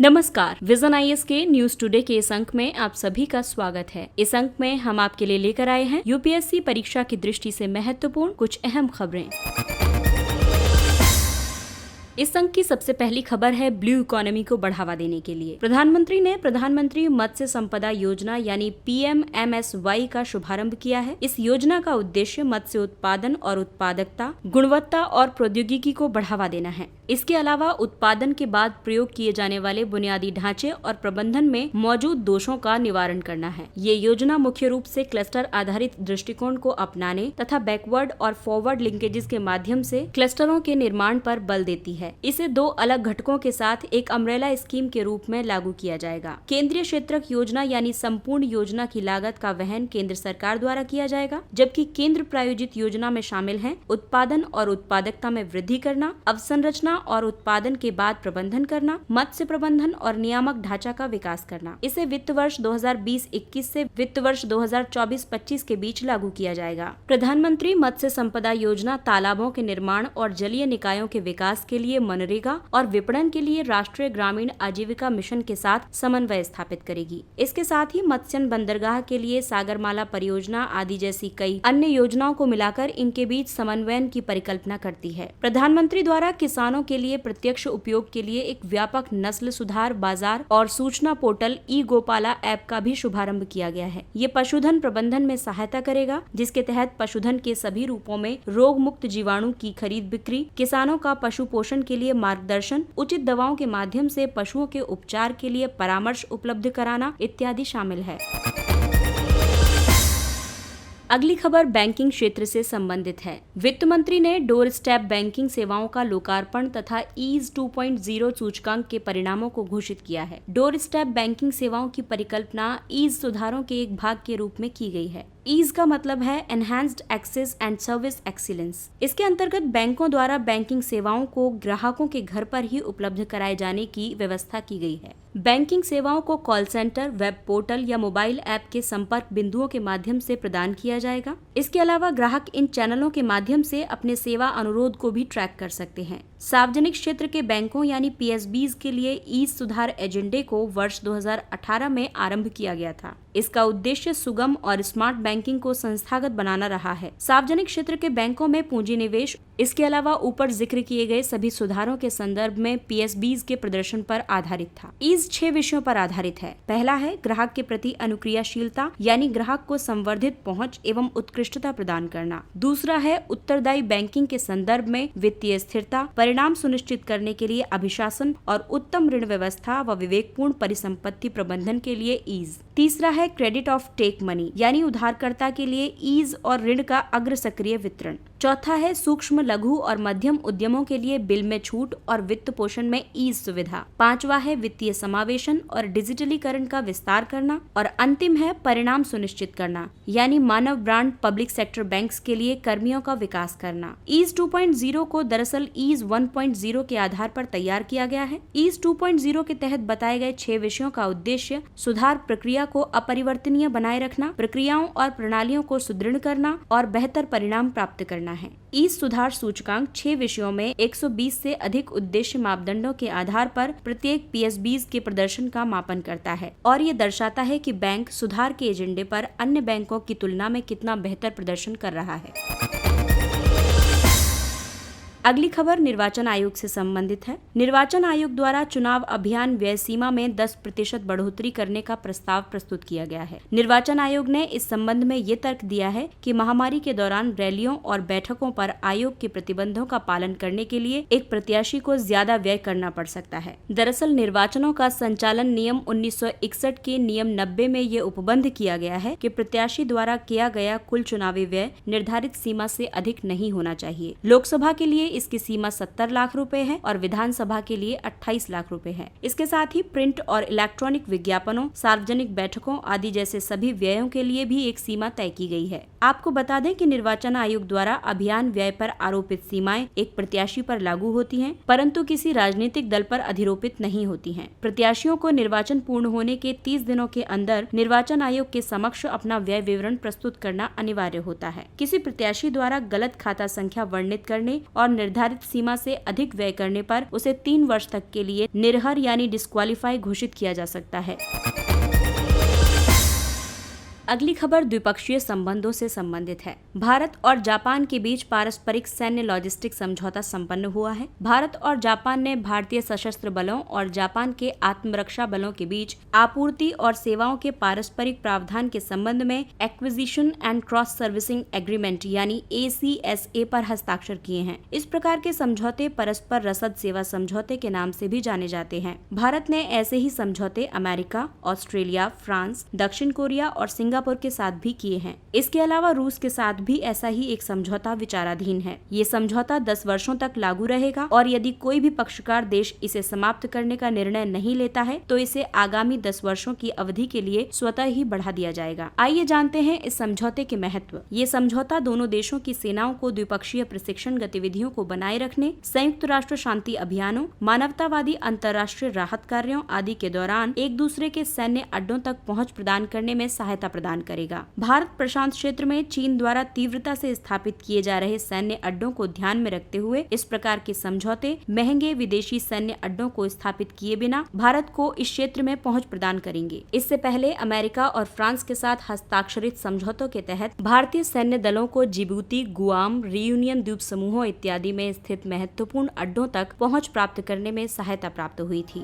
नमस्कार, vision IAS के news today के इस अंक में आप सभी का स्वागत है। इस अंक में हम आपके लिए लेकर आए हैं यूपीएससी परीक्षा की दृष्टि से महत्वपूर्ण कुछ अहम खबरें। इस अंक की सबसे पहली खबर है ब्लू इकोनॉमी को बढ़ावा देने के लिए प्रधानमंत्री ने प्रधानमंत्री मत्स्य संपदा योजना यानी PMMSY का शुभारंभ किया है। इस योजना का उद्देश्य मत्स्य उत्पादन और उत्पादकता, गुणवत्ता और प्रौद्योगिकी को बढ़ावा देना है। इसके अलावा उत्पादन के बाद प्रयोग किए जाने वाले बुनियादी ढांचे और प्रबंधन में मौजूद दोषों का निवारण करना है। ये योजना मुख्य रूप से क्लस्टर आधारित दृष्टिकोण को अपनाने तथा बैकवर्ड और फॉरवर्ड लिंकेजेस के माध्यम से क्लस्टरों के निर्माण पर बल देती है। इसे 2 अलग घटकों के साथ एक अम्ब्रेला स्कीम के रूप में लागू किया जाएगा। केंद्रीय क्षेत्रक योजना यानी संपूर्ण योजना की लागत का वहन केंद्र सरकार द्वारा किया जाएगा, जबकि केंद्र प्रायोजित योजना में शामिल हैं उत्पादन और उत्पादकता में वृद्धि करना, अवसंरचना और उत्पादन के बाद प्रबंधन करना, मत्स्य प्रबंधन और नियामक ढांचा का विकास करना। इसे वित्त वर्ष 2020-21 से वित्त वर्ष 2024-25 के बीच लागू किया जाएगा। प्रधानमंत्री मत्स्य संपदा योजना तालाबों के निर्माण और जलीय निकायों के विकास के लिए मनरेगा और विपणन के लिए राष्ट्रीय ग्रामीण आजीविका मिशन के साथ समन्वय स्थापित करेगी। इसके साथ ही मत्स्य बंदरगाह के लिए सागरमाला परियोजना आदि जैसी कई अन्य योजनाओं को मिलाकर इनके बीच समन्वयन की परिकल्पना करती है। प्रधानमंत्री द्वारा किसानों के लिए प्रत्यक्ष उपयोग के लिए एक व्यापक नस्ल सुधार बाजार और सूचना पोर्टल ई गोपाला ऐप का भी शुभारंभ किया गया है। ये पशुधन प्रबंधन में सहायता करेगा, जिसके तहत पशुधन के सभी रूपों में रोग मुक्त जीवाणु की खरीद बिक्री, किसानों का पशु पोषण के लिए मार्गदर्शन, उचित दवाओं के माध्यम से पशुओं के उपचार के लिए परामर्श उपलब्ध कराना इत्यादि शामिल है। अगली खबर बैंकिंग क्षेत्र से संबंधित है। वित्त मंत्री ने डोर स्टेप बैंकिंग सेवाओं का लोकार्पण तथा ईज 2.0 सूचकांक के परिणामों को घोषित किया है। डोर स्टेप बैंकिंग सेवाओं की परिकल्पना ईज सुधारों के एक भाग के रूप में की गई है। ईज का मतलब है enhanced access and service excellence. इसके अंतर्गत बैंकों द्वारा बैंकिंग सेवाओं को ग्राहकों के घर पर ही उपलब्ध कराए जाने की व्यवस्था की गई है। बैंकिंग सेवाओं को कॉल सेंटर, वेब पोर्टल या मोबाइल ऐप के संपर्क बिंदुओं के माध्यम से प्रदान किया जाएगा। इसके अलावा ग्राहक इन चैनलों के माध्यम से अपने सेवा अनुरोध को भी ट्रैक कर सकते हैं। सार्वजनिक क्षेत्र के बैंकों यानी PSBs के लिए ईज सुधार एजेंडे को वर्ष 2018 में आरंभ किया गया था। इसका उद्देश्य सुगम और स्मार्ट बैंकिंग को संस्थागत बनाना रहा है। सार्वजनिक क्षेत्र के बैंकों में पूंजी निवेश, इसके अलावा ऊपर जिक्र किए गए सभी सुधारों के संदर्भ में PSBs के प्रदर्शन पर आधारित था। ईज 6 विषयों पर आधारित है। पहला है ग्राहक के प्रति अनुक्रियाशीलता यानी ग्राहक को संवर्धित पहुंच एवं उत्कृष्टता प्रदान करना। दूसरा है उत्तरदायी बैंकिंग के संदर्भ में वित्तीय स्थिरता, परिणाम सुनिश्चित करने के लिए अभिशासन और उत्तम ऋण व्यवस्था व विवेकपूर्ण परिसंपत्ति प्रबंधन के लिए ईज। तीसरा है क्रेडिट ऑफ टेक मनी यानी उधारकर्ता के लिए ईज और ऋण का अग्र सक्रिय वितरण। चौथा है सूक्ष्म, लघु और मध्यम उद्यमों के लिए बिल में छूट और वित्त पोषण में ईज सुविधा। पांचवा है वित्तीय समावेशन और डिजिटलीकरण का विस्तार करना। और अंतिम है परिणाम सुनिश्चित करना यानी मानव ब्रांड पब्लिक सेक्टर बैंक्स के लिए कर्मियों का विकास करना। ईज 2.0 को दरअसल ईज 1.0 के आधार पर तैयार किया गया है। ईज 2.0 के तहत बताए गए 6 विषयों का उद्देश्य सुधार प्रक्रिया को अपरिवर्तनीय बनाए रखना, प्रक्रियाओं और प्रणालियों को सुदृढ़ करना और बेहतर परिणाम प्राप्त करना है। ईज सुधार सूचकांक 6 विषयों में 120 से अधिक उद्देश्य मापदंडों के आधार पर प्रत्येक PSBs के प्रदर्शन का मापन करता है और ये दर्शाता है कि बैंक सुधार के एजेंडे पर अन्य बैंकों की तुलना में कितना बेहतर प्रदर्शन कर रहा है। अगली खबर निर्वाचन आयोग से संबंधित है। निर्वाचन आयोग द्वारा चुनाव अभियान व्यय सीमा में 10% बढ़ोतरी करने का प्रस्ताव प्रस्तुत किया गया है। निर्वाचन आयोग ने इस संबंध में ये तर्क दिया है कि महामारी के दौरान रैलियों और बैठकों पर आयोग के प्रतिबंधों का पालन करने के लिए एक प्रत्याशी को ज्यादा व्यय करना पड़ सकता है। दरअसल निर्वाचनों का संचालन नियम 1961 के नियम 90 में ये उपबंध किया गया है कि प्रत्याशी द्वारा किया गया कुल चुनावी व्यय निर्धारित सीमा से अधिक नहीं होना चाहिए। लोकसभा के लिए इसकी सीमा 70 लाख रुपए है और विधानसभा के लिए 28 लाख रुपए है। इसके साथ ही प्रिंट और इलेक्ट्रॉनिक विज्ञापनों, सार्वजनिक बैठकों आदि जैसे सभी व्ययों के लिए भी एक सीमा तय की गई है। आपको बता दें कि निर्वाचन आयोग द्वारा अभियान व्यय पर आरोपित सीमाएं एक प्रत्याशी पर लागू होती हैं, परंतु किसी राजनीतिक दल पर अधिरोपित नहीं होती हैं। प्रत्याशियों को निर्वाचन पूर्ण होने के 30 दिनों के अंदर निर्वाचन आयोग के समक्ष अपना व्यय विवरण प्रस्तुत करना अनिवार्य होता है। किसी प्रत्याशी द्वारा गलत खाता संख्या वर्णित करने और निर्धारित सीमा से अधिक व्यय करने पर उसे 3 वर्ष तक के लिए निर्हर यानी डिस्क्वालीफाई घोषित किया जा सकता है। अगली खबर द्विपक्षीय संबंधों से संबंधित है। भारत और जापान के बीच पारस्परिक सैन्य लॉजिस्टिक समझौता संपन्न हुआ है। भारत और जापान ने भारतीय सशस्त्र बलों और जापान के आत्मरक्षा बलों के बीच आपूर्ति और सेवाओं के पारस्परिक प्रावधान के संबंध में acquisition and cross servicing agreement यानी ACSA पर हस्ताक्षर किए हैं। इस प्रकार के समझौते परस्पर रसद सेवा समझौते के नाम से भी जाने जाते हैं। भारत ने ऐसे ही समझौते अमेरिका, ऑस्ट्रेलिया, फ्रांस, दक्षिण कोरिया और सिंगापुर के साथ भी किए हैं। इसके अलावा रूस के साथ भी ऐसा ही एक समझौता विचाराधीन है। ये समझौता 10 वर्षों तक लागू रहेगा और यदि कोई भी पक्षकार देश इसे समाप्त करने का निर्णय नहीं लेता है तो इसे आगामी 10 वर्षों की अवधि के लिए स्वतः ही बढ़ा दिया जाएगा। आइए जानते हैं इस समझौते के महत्व। ये समझौता दोनों देशों की सेनाओं को द्विपक्षीय प्रशिक्षण गतिविधियों को बनाए रखने, संयुक्त राष्ट्र शांति अभियानों, मानवतावादी अंतर्राष्ट्रीय राहत कार्यों आदि के दौरान एक दूसरे के सैन्य अड्डों तक पहुँच प्रदान करने में सहायता प्रदान करेगा। भारत प्रशांत क्षेत्र में चीन द्वारा तीव्रता से स्थापित किए जा रहे सैन्य अड्डों को ध्यान में रखते हुए इस प्रकार के समझौते महंगे विदेशी सैन्य अड्डों को स्थापित किए बिना भारत को इस क्षेत्र में पहुंच प्रदान करेंगे। इससे पहले अमेरिका और फ्रांस के साथ हस्ताक्षरित समझौतों के तहत भारतीय सैन्य दलों को जिबूती, गुआम, रियूनियन द्वीप समूहों इत्यादि में स्थित महत्वपूर्ण अड्डों तक पहुँच प्राप्त करने में सहायता प्राप्त हुई थी।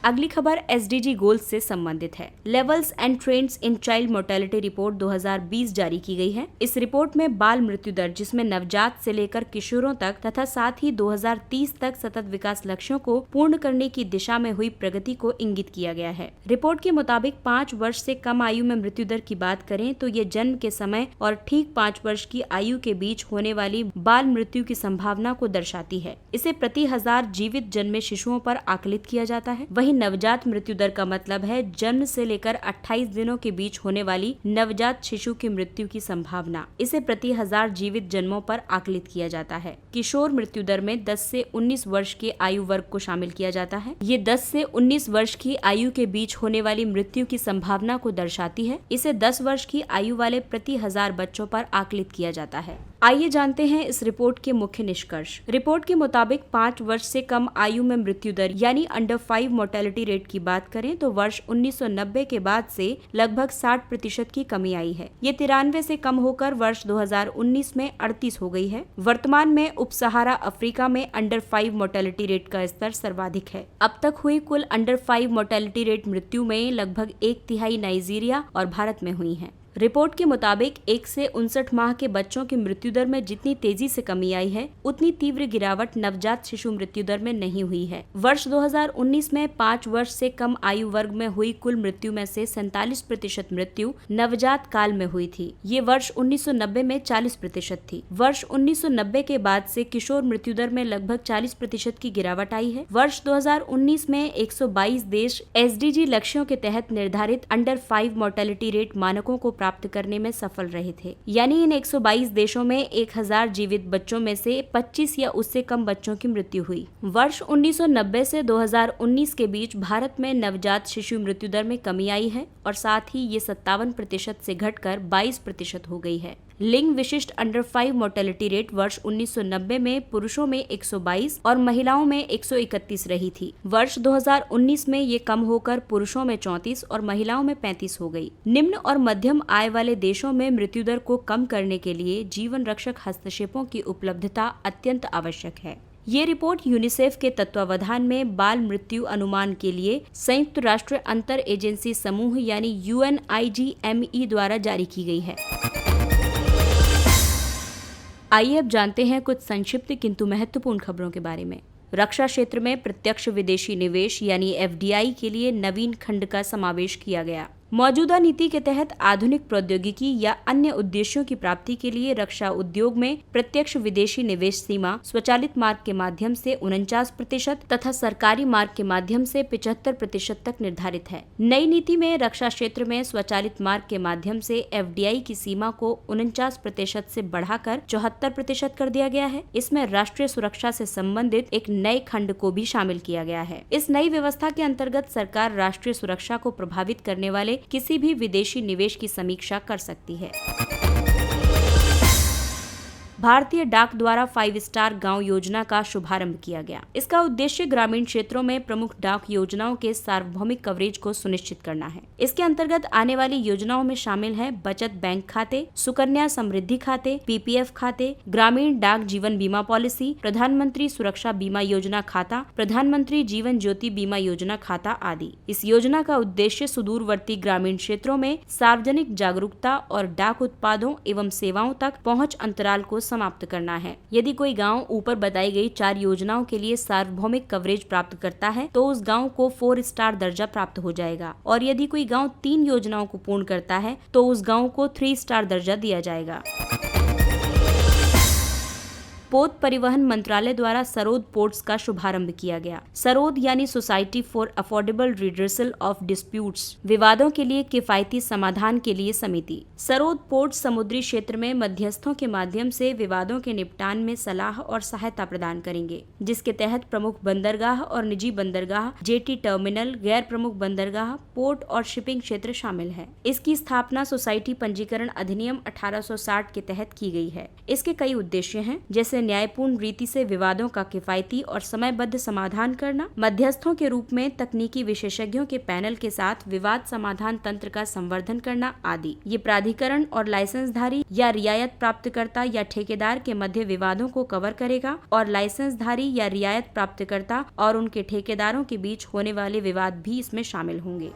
अगली खबर SDG गोल्स से संबंधित है। Levels and trends in child mortality report 2020 जारी की गई है। इस रिपोर्ट में बाल मृत्यु दर, जिसमें नवजात से लेकर किशोरों तक तथा साथ ही 2030 तक सतत विकास लक्ष्यों को पूर्ण करने की दिशा में हुई प्रगति को इंगित किया गया है। रिपोर्ट के मुताबिक 5 वर्ष से कम आयु में मृत्यु दर की बात करें तो ये जन्म के समय और ठीक 5 वर्ष की आयु के बीच होने वाली बाल मृत्यु की संभावना को दर्शाती है। इसे प्रति 1000 जीवित जन्मे शिशुओं पर आकलित किया जाता है। वहीं नवजात मृत्यु दर का मतलब है जन्म से लेकर 28 दिनों के बीच होने वाली नवजात शिशु की मृत्यु की संभावना। इसे प्रति 1000 जीवित जन्मों पर आकलित किया जाता है। किशोर मृत्यु दर में 10 से 19 वर्ष के आयु वर्ग को शामिल किया जाता है। ये 10 से 19 वर्ष की आयु के बीच होने वाली मृत्यु की संभावना को दर्शाती है। इसे 10 वर्ष की आयु वाले प्रति 1000 बच्चों पर आकलित किया जाता है। आइए जानते हैं इस रिपोर्ट के मुख्य निष्कर्ष। रिपोर्ट के मुताबिक 5 वर्ष से कम आयु में मृत्यु दर यानी अंडर 5 मोर्टेलिटी रेट की बात करें तो वर्ष 1990 के बाद से लगभग 60% की कमी आई है। ये 93 से कम होकर वर्ष 2019 में 38 हो गई है। वर्तमान में उप सहारा अफ्रीका में अंडर 5 मोर्टेलिटी रेट का स्तर सर्वाधिक है। अब तक हुई कुल अंडर 5 मोर्टेलिटी रेट मृत्यु में लगभग 1/3 नाइजीरिया और भारत में हुई है। रिपोर्ट के मुताबिक 1 से 59 माह के बच्चों की मृत्यु दर में जितनी तेजी से कमी आई है उतनी तीव्र गिरावट नवजात शिशु मृत्यु दर में नहीं हुई है। वर्ष 2019 में 5 वर्ष से कम आयु वर्ग में हुई कुल मृत्यु में से 47% मृत्यु नवजात काल में हुई थी। ये वर्ष 1990 में 40% थी। वर्ष 1990 के बाद से किशोर मृत्यु दर में लगभग 40% की गिरावट आई है। वर्ष 2019 में 122 देश SDG लक्ष्यों के तहत निर्धारित अंडर 5 मोर्टेलिटी रेट मानकों को प्राप्त करने में सफल रहे थे। यानी इन 122 देशों में 1000 जीवित बच्चों में से 25 या उससे कम बच्चों की मृत्यु हुई। वर्ष 1990 से 2019 के बीच भारत में नवजात शिशु मृत्यु दर में कमी आई है और साथ ही ये 57% से घटकर 22% हो गई है। लिंग विशिष्ट अंडर 5 मोर्टेलिटी रेट वर्ष 1990 में पुरुषों में 122 और महिलाओं में 131 रही थी। वर्ष 2019 में ये कम होकर पुरुषों में 34 और महिलाओं में 35 हो गई। निम्न और मध्यम आय वाले देशों में मृत्यु दर को कम करने के लिए जीवन रक्षक हस्तक्षेपों की उपलब्धता अत्यंत आवश्यक है। ये रिपोर्ट यूनिसेफ के तत्वावधान में बाल मृत्यु अनुमान के लिए संयुक्त राष्ट्र अंतर एजेंसी समूह यानी UNIGME द्वारा जारी की गई है। आइए अब जानते हैं कुछ संक्षिप्त किंतु महत्वपूर्ण खबरों के बारे में। रक्षा क्षेत्र में प्रत्यक्ष विदेशी निवेश यानी FDI के लिए नवीन खंड का समावेश किया गया। मौजूदा नीति के तहत आधुनिक प्रौद्योगिकी या अन्य उद्देश्यों की प्राप्ति के लिए रक्षा उद्योग में प्रत्यक्ष विदेशी निवेश सीमा स्वचालित मार्ग के माध्यम से 49% तथा सरकारी मार्ग के माध्यम से 75% तक निर्धारित है। नई नीति में रक्षा क्षेत्र में स्वचालित मार्ग के माध्यम से FDI की सीमा को 49% से बढ़ाकर 74% कर दिया गया है। इसमें राष्ट्रीय सुरक्षा से संबंधित एक नए खंड को भी शामिल किया गया है। इस नई व्यवस्था के अंतर्गत सरकार राष्ट्रीय सुरक्षा को प्रभावित करने वाले किसी भी विदेशी निवेश की समीक्षा कर सकती है। भारतीय डाक द्वारा 5 स्टार गांव योजना का शुभारंभ किया गया। इसका उद्देश्य ग्रामीण क्षेत्रों में प्रमुख डाक योजनाओं के सार्वभौमिक कवरेज को सुनिश्चित करना है। इसके अंतर्गत आने वाली योजनाओं में शामिल है बचत बैंक खाते, सुकन्या समृद्धि खाते, पीपीएफ खाते, ग्रामीण डाक जीवन बीमा पॉलिसी, प्रधानमंत्री सुरक्षा बीमा योजना खाता, प्रधानमंत्री जीवन ज्योति बीमा योजना खाता आदि। इस योजना का उद्देश्य सुदूरवर्ती ग्रामीण क्षेत्रों में सार्वजनिक जागरूकता और डाक उत्पादों एवं सेवाओं तक पहुंच अंतराल को समाप्त करना है। यदि कोई गांव ऊपर बताई गई 4 योजनाओं के लिए सार्वभौमिक कवरेज प्राप्त करता है तो उस गांव को 4 स्टार दर्जा प्राप्त हो जाएगा, और यदि कोई गांव 3 योजनाओं को पूर्ण करता है तो उस गांव को 3 स्टार दर्जा दिया जाएगा। पोत परिवहन मंत्रालय द्वारा सरोद पोर्ट्स का शुभारंभ किया गया। सरोद यानी society for affordable redressal of disputes, विवादों के लिए किफायती समाधान के लिए समिति। सरोद पोर्ट समुद्री क्षेत्र में मध्यस्थों के माध्यम से विवादों के निपटान में सलाह और सहायता प्रदान करेंगे, जिसके तहत प्रमुख बंदरगाह और निजी बंदरगाह, जेटी टर्मिनल, गैर प्रमुख बंदरगाह, पोर्ट और शिपिंग क्षेत्र शामिल है। इसकी स्थापना सोसाइटी पंजीकरण अधिनियम 1860 के तहत की गई है। इसके कई उद्देश्य हैं, जैसे न्यायपूर्ण रीति से विवादों का किफायती और समयबद्ध समाधान करना, मध्यस्थों के रूप में तकनीकी विशेषज्ञों के पैनल के साथ विवाद समाधान तंत्र का संवर्धन करना आदि। ये प्राधिकरण और लाइसेंसधारी या रियायत प्राप्तकर्ता या ठेकेदार के मध्य विवादों को कवर करेगा, और लाइसेंसधारी या रियायत प्राप्तकर्ता और उनके ठेकेदारों के बीच होने वाले विवाद भी इसमें शामिल होंगे।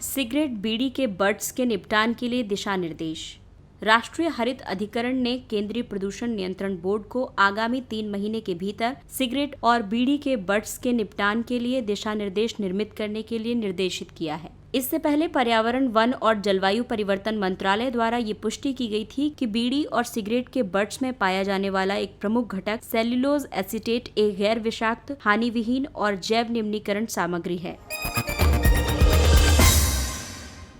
सिगरेट, बीड़ी के बट्स के निपटान के लिए दिशा निर्देश। राष्ट्रीय हरित अधिकरण ने केंद्रीय प्रदूषण नियंत्रण बोर्ड को आगामी 3 महीने के भीतर सिगरेट और बीड़ी के बट्स के निपटान के लिए दिशा निर्देश निर्मित करने के लिए निर्देशित किया है। इससे पहले पर्यावरण, वन और जलवायु परिवर्तन मंत्रालय द्वारा ये पुष्टि की गई थी कि बीड़ी और सिगरेट के बट्स में पाया जाने वाला एक प्रमुख घटक सेल्यूलोज एसीटेट एक गैर विषाक्त, हानिविहीन और जैव निम्नीकरण सामग्री है।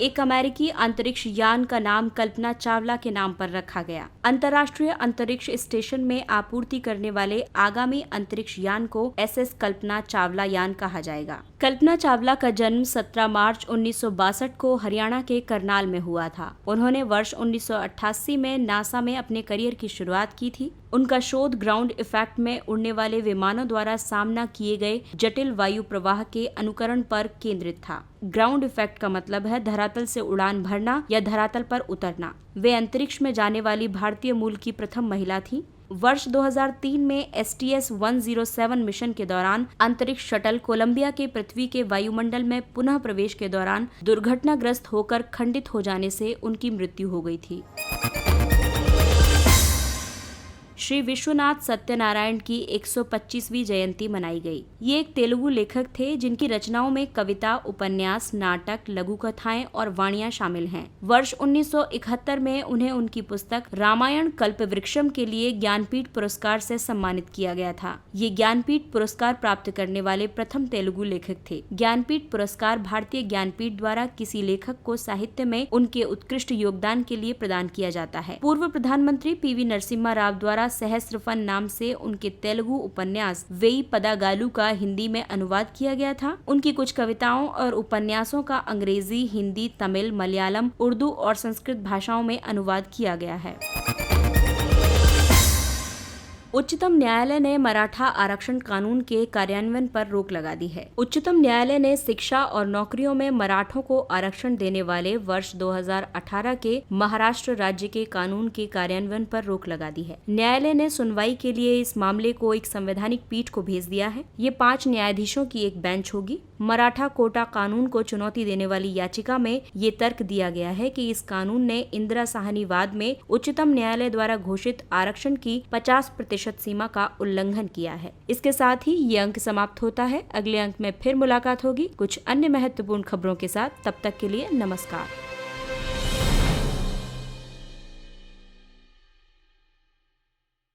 एक अमेरिकी अंतरिक्ष यान का नाम कल्पना चावला के नाम पर रखा गया। अंतर्राष्ट्रीय अंतरिक्ष स्टेशन में आपूर्ति करने वाले आगामी अंतरिक्ष यान को SS कल्पना चावला यान कहा जाएगा। कल्पना चावला का जन्म 17 मार्च 1962 को हरियाणा के करनाल में हुआ था। उन्होंने वर्ष 1988 में नासा में अपने करियर की शुरुआत की थी। उनका शोध ग्राउंड इफेक्ट में उड़ने वाले विमानों द्वारा सामना किए गए जटिल वायु प्रवाह के अनुकरण पर केंद्रित था। ग्राउंड इफेक्ट का मतलब है धरातल से उड़ान भरना या धरातल पर उतरना। वे अंतरिक्ष में जाने वाली भारतीय मूल की प्रथम महिला थी। वर्ष 2003 में STS-107 मिशन के दौरान अंतरिक्ष शटल कोलंबिया के पृथ्वी के वायुमंडल में पुनः प्रवेश के दौरान दुर्घटनाग्रस्त होकर खंडित हो जाने से उनकी मृत्यु हो गई थी। श्री विश्वनाथ सत्यनारायण की 125वीं जयंती मनाई गई। ये एक तेलुगु लेखक थे जिनकी रचनाओं में कविता, उपन्यास, नाटक, लघु कथाएं और वाणियां शामिल हैं। वर्ष 1971 में उन्हें उनकी पुस्तक रामायण कल्पवृक्षम के लिए ज्ञानपीठ पुरस्कार से सम्मानित किया गया था। ये ज्ञानपीठ पुरस्कार प्राप्त करने वाले प्रथम तेलुगु लेखक थे। ज्ञानपीठ पुरस्कार भारतीय ज्ञानपीठ द्वारा किसी लेखक को साहित्य में उनके उत्कृष्ट योगदान के लिए प्रदान किया जाता है। पूर्व प्रधानमंत्री PV नरसिम्हा राव द्वारा सहस्रफन नाम से उनके तेलुगु उपन्यास वेई पदागालू का हिंदी में अनुवाद किया गया था। उनकी कुछ कविताओं और उपन्यासों का अंग्रेजी, हिंदी, तमिल, मलयालम, उर्दू और संस्कृत भाषाओं में अनुवाद किया गया है। उच्चतम न्यायालय ने मराठा आरक्षण कानून के कार्यान्वयन पर रोक लगा दी है। उच्चतम न्यायालय ने शिक्षा और नौकरियों में मराठों को आरक्षण देने वाले वर्ष 2018 के महाराष्ट्र राज्य के कानून के कार्यान्वयन पर रोक लगा दी है। न्यायालय ने सुनवाई के लिए इस मामले को एक संवैधानिक पीठ को भेज दिया है। ये 5 न्यायाधीशों की एक बेंच होगी। मराठा कोटा कानून को चुनौती देने वाली याचिका में ये तर्क दिया गया है कि इस कानून ने इंदिरा साहनीवाद में उच्चतम न्यायालय द्वारा घोषित आरक्षण की 50% सीमा का उल्लंघन किया है। इसके साथ ही ये अंक समाप्त होता है। अगले अंक में फिर मुलाकात होगी कुछ अन्य महत्वपूर्ण खबरों के साथ। तब तक के लिए नमस्कार।